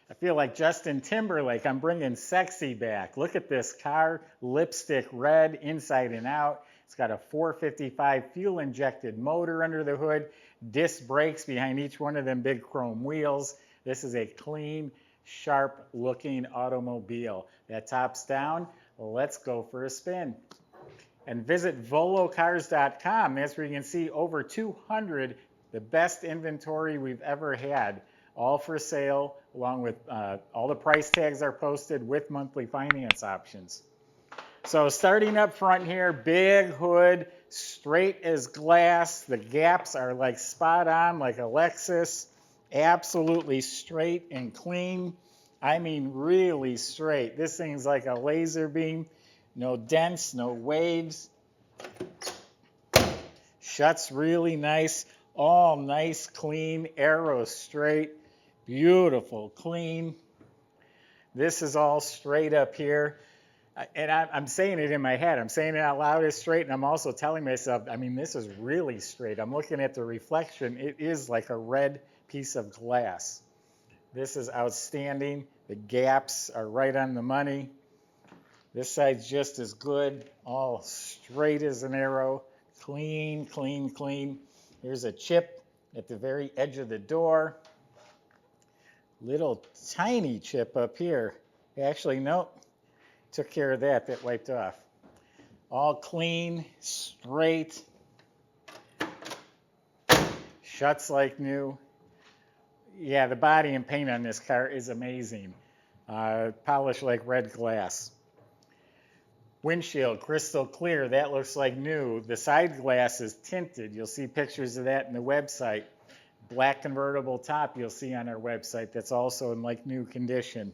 I feel like Justin Timberlake. I'm bringing sexy back. Look at this car, lipstick red inside and out. It's got a 455 fuel injected motor under the hood, disc brakes behind each one of them big chrome wheels. This is a clean, sharp looking automobile. That top's down. Let's go for a spin. And visit volocars.com. That's where you can see over 200, the best inventory we've ever had, all for sale, along with all the price tags are posted with monthly finance options. So starting up front here, big hood, straight as glass. The gaps are like spot on, like a Lexus. Absolutely straight and clean. I mean really straight. This thing's like a laser beam. No dents, no waves. Shuts really nice. All nice, clean, arrow straight. Beautiful, clean. This is all straight up here. And I'm saying it in my head. I'm saying it out loud as straight, and I'm also telling myself, I mean, this is really straight. I'm looking at the reflection. It is like a red piece of glass. This is outstanding. The gaps are right on the money. This side's just as good. All straight as an arrow. Clean, clean, clean. Here's a chip at the very edge of the door. Little tiny chip up here. Actually, nope. Took care of that. That wiped off. All clean, straight. Shuts like new. Yeah, the body and paint on this car is amazing. Polished like red glass. Windshield, crystal clear. That looks like new. The side glass is tinted. You'll see pictures of that in the website. Black convertible top you'll see on our website. That's also in like new condition.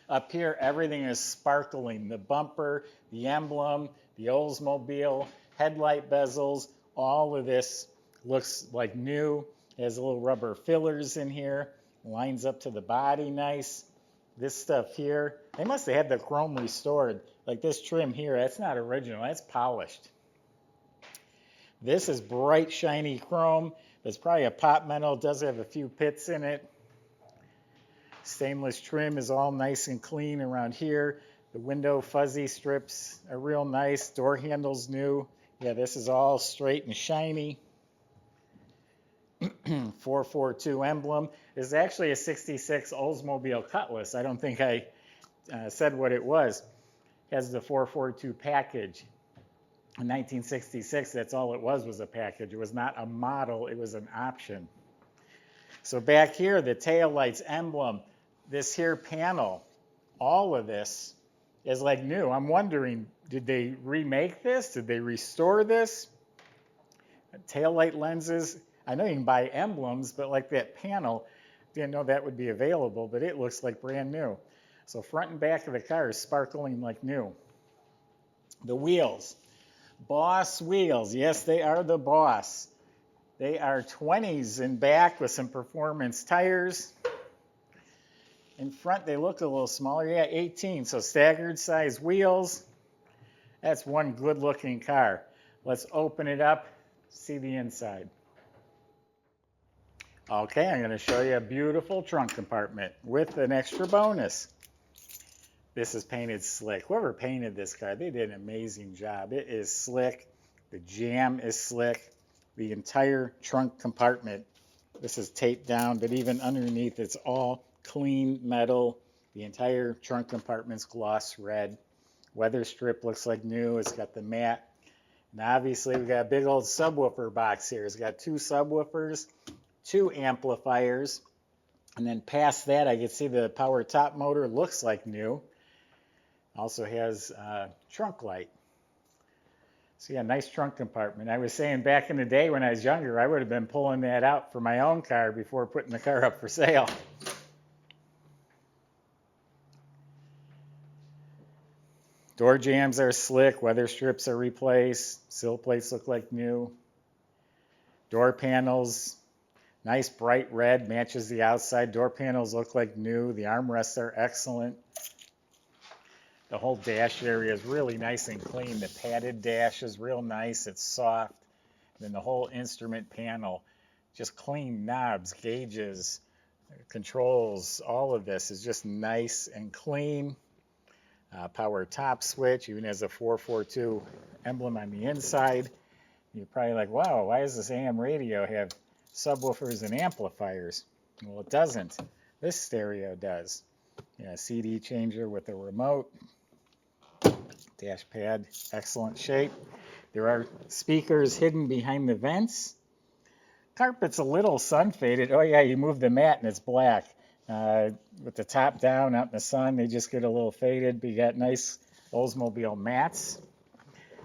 Up here, everything is sparkling. The bumper, the emblem, the Oldsmobile, headlight bezels, all of this looks like new. It has little rubber fillers in here. Lines up to the body nice. This stuff here, they must have had the chrome restored. Like this trim here, that's not original, that's polished. This is bright, shiny chrome. There's probably a pot metal. It does have a few pits in it. Stainless trim is all nice and clean around here. The window fuzzy strips are real nice. Door handles new. Yeah, this is all straight and shiny. 442 emblem. This is actually a 66 Oldsmobile Cutlass. I don't think I said what it was. It has the 442 package. In 1966, that's all it was a package. It was not a model, it was an option. So back here, the taillights emblem, this here panel, all of this is like new. I'm wondering, did they remake this? Did they restore this? Taillight lenses, I know you can buy emblems, but like that panel, didn't know that would be available, but it looks like brand new. So front and back of the car is sparkling like new. The wheels, Boss wheels. Yes, they are the Boss. They are 20s in back with some performance tires. In front, they look a little smaller. Yeah, 18, so staggered size wheels. That's one good looking car. Let's open it up, see the inside. Okay, I'm going to show you a beautiful trunk compartment with an extra bonus. This is painted slick. Whoever painted this car, they did an amazing job. It is slick. The jamb is slick. The entire trunk compartment, this is taped down, but even underneath, it's all clean metal. The entire trunk compartment's gloss red. Weatherstrip looks like new. It's got the matte. And obviously, we've got a big old subwoofer box here. It's got 2 subwoofers, 2 amplifiers. And then past that, I can see the power top motor looks like new. Also has trunk light. So yeah, nice trunk compartment. I was saying back in the day when I was younger, I would have been pulling that out for my own car before putting the car up for sale. Door jambs are slick. Weather strips are replaced. Sill plates look like new. Door panels, nice bright red, matches the outside. Door panels look like new. The armrests are excellent. The whole dash area is really nice and clean. The padded dash is real nice. It's soft. And then the whole instrument panel, just clean knobs, gauges, controls, all of this is just nice and clean. Power top switch, even has a 442 emblem on the inside. You're probably like, wow, why does this AM radio have subwoofers and amplifiers? Well, it doesn't. This stereo does. Yeah, CD changer with a remote. Dash pad, excellent shape. There are speakers hidden behind the vents. Carpet's a little sun faded. Oh yeah, you move the mat and it's black. With the top down out in the sun, they just get a little faded, but you got nice Oldsmobile mats.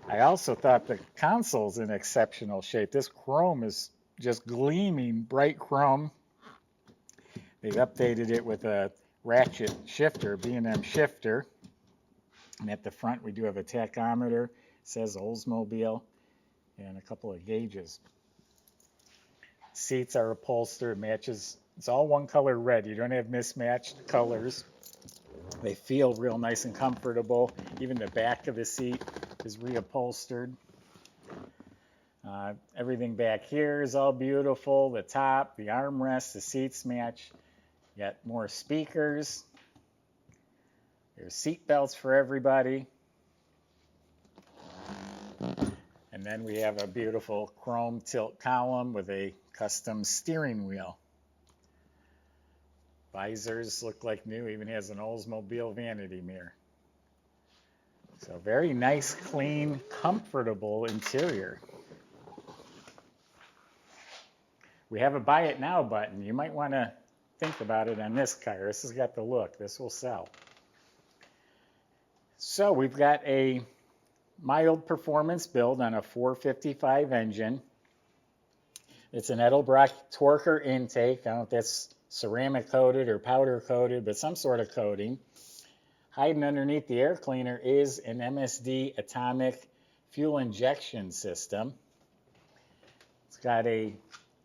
I also thought the console's in exceptional shape. This chrome is just gleaming, bright chrome. They've updated it with a ratchet shifter, B&M shifter. And at the front, we do have a tachometer. It says Oldsmobile and a couple of gauges. Seats are upholstered, matches. It's all one color red. You don't have mismatched colors. They feel real nice and comfortable. Even the back of the seat is reupholstered. Everything back here is all beautiful. The top, the armrest, the seats match. You got more speakers. There's seat belts for everybody. And then we have a beautiful chrome tilt column with a custom steering wheel. Visors look like new, even has an Oldsmobile vanity mirror. So very nice, clean, comfortable interior. We have a buy it now button. You might want to think about it on this car. This has got the look. This will sell. So we've got a mild performance build on a 455 engine. It's an Edelbrock Torquer intake. I don't know if that's ceramic coated or powder coated, but some sort of coating. Hiding underneath the air cleaner is an MSD atomic fuel injection system. It's got a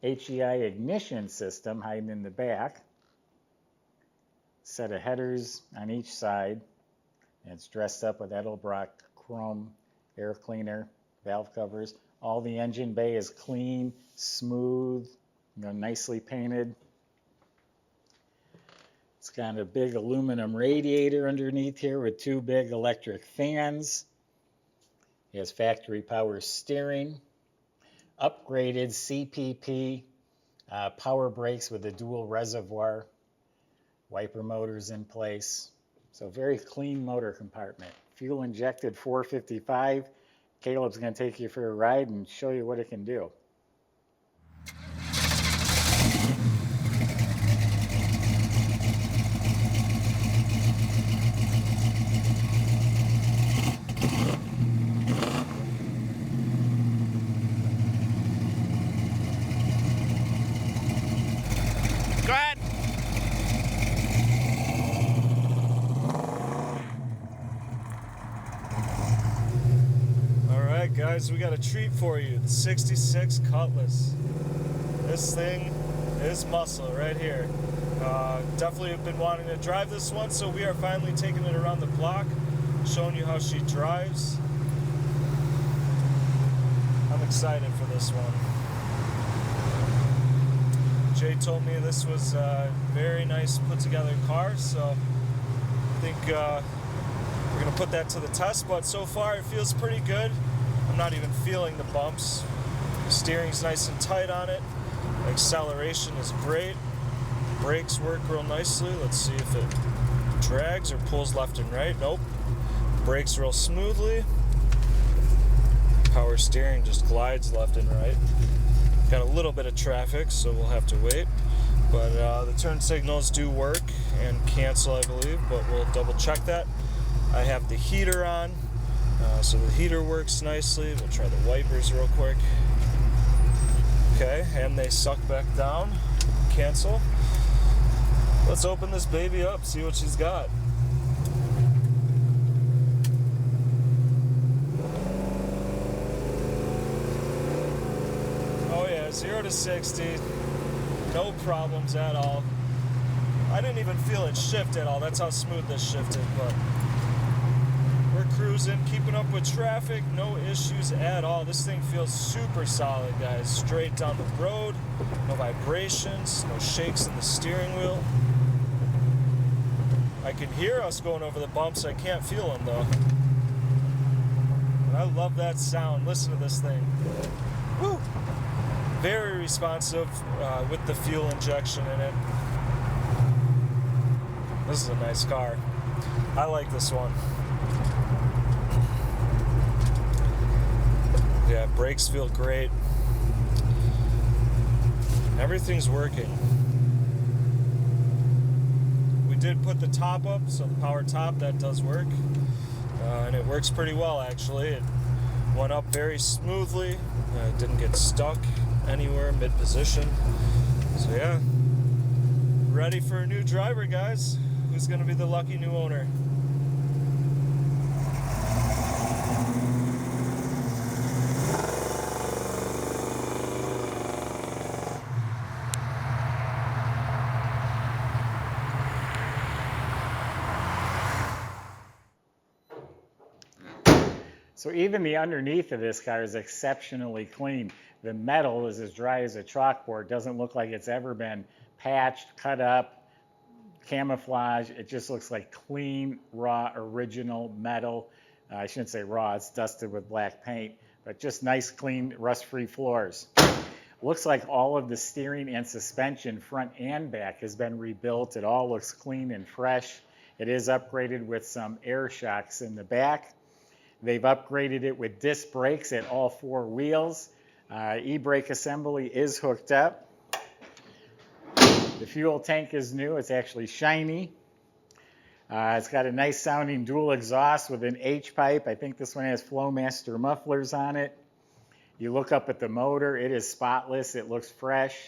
HEI ignition system hiding in the back. Set of headers on each side. And it's dressed up with Edelbrock chrome air cleaner, valve covers. All the engine bay is clean, smooth, nicely painted. It's got a big aluminum radiator underneath here with two big electric fans. It has factory power steering, upgraded CPP power brakes with a dual reservoir, wiper motors in place. So very clean motor compartment. Fuel injected 455. Caleb's going to take you for a ride and show you what it can do. Go ahead. All right, guys, we got a treat for you. The 66 Cutlass. This thing is muscle right here. Definitely have been wanting to drive this one, so we are finally taking it around the block, showing you how she drives. I'm excited for this one. Jay told me this was a very nice put together car, so I think we're going to put that to the test, but so far it feels pretty good. I'm not even feeling the bumps. The steering's nice and tight on it. The acceleration is great. Brakes work real nicely. Let's see if it drags or pulls left and right. Nope. Brakes real smoothly. Power steering just glides left and right. Got a little bit of traffic, so we'll have to wait. But the turn signals do work and cancel, I believe, but we'll double check that. I have the heater on, so the heater works nicely. We'll try the wipers real quick. Okay, and they suck back down. Cancel. Let's open this baby up, see what she's got. Oh yeah, 0 to 60, no problems at all. I didn't even feel it shift at all. That's how smooth this shifted, but We're cruising, keeping up with traffic, no issues at all. This thing feels super solid, guys. Straight down the road, no vibrations, no shakes in the steering wheel. I can hear us going over the bumps. I can't feel them though. But I love that sound. Listen to this thing. Woo! Very responsive with the fuel injection in it. This is a nice car. I like this one. Yeah, brakes feel great. Everything's working. We did put the top up, so the power top, that does work. And it works pretty well, actually. It went up very smoothly. It didn't get stuck anywhere mid-position. So yeah, ready for a new driver, guys. Who's going to be the lucky new owner? So even the underneath of this car is exceptionally clean. The metal is as dry as a chalkboard. Doesn't look like it's ever been patched, cut up, camouflage. It just looks like clean, raw, original metal. I shouldn't say raw, it's dusted with black paint, but just nice, clean, rust-free floors. Looks like all of the steering and suspension, front and back, has been rebuilt. It all looks clean and fresh. It is upgraded with some air shocks in the back. They've upgraded it with disc brakes at all four wheels. E-brake assembly is hooked up. The fuel tank is new. It's actually shiny. It's got a nice sounding dual exhaust with an H-pipe. I think this one has Flowmaster mufflers on it. You look up at the motor. It is spotless. It looks fresh.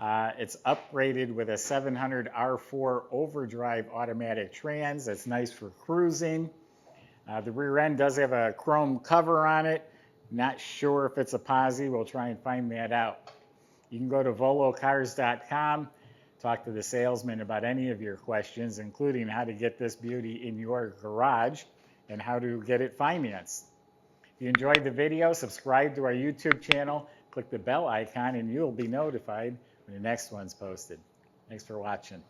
It's upgraded with a 700 R4 overdrive automatic trans. That's nice for cruising. The rear end does have a chrome cover on it. Not sure if it's a posi. We'll try and find that out. You can go to volocars.com, talk to the salesman about any of your questions, including how to get this beauty in your garage and how to get it financed. If you enjoyed the video, subscribe to our YouTube channel, click the bell icon, and you'll be notified when the next one's posted. Thanks for watching.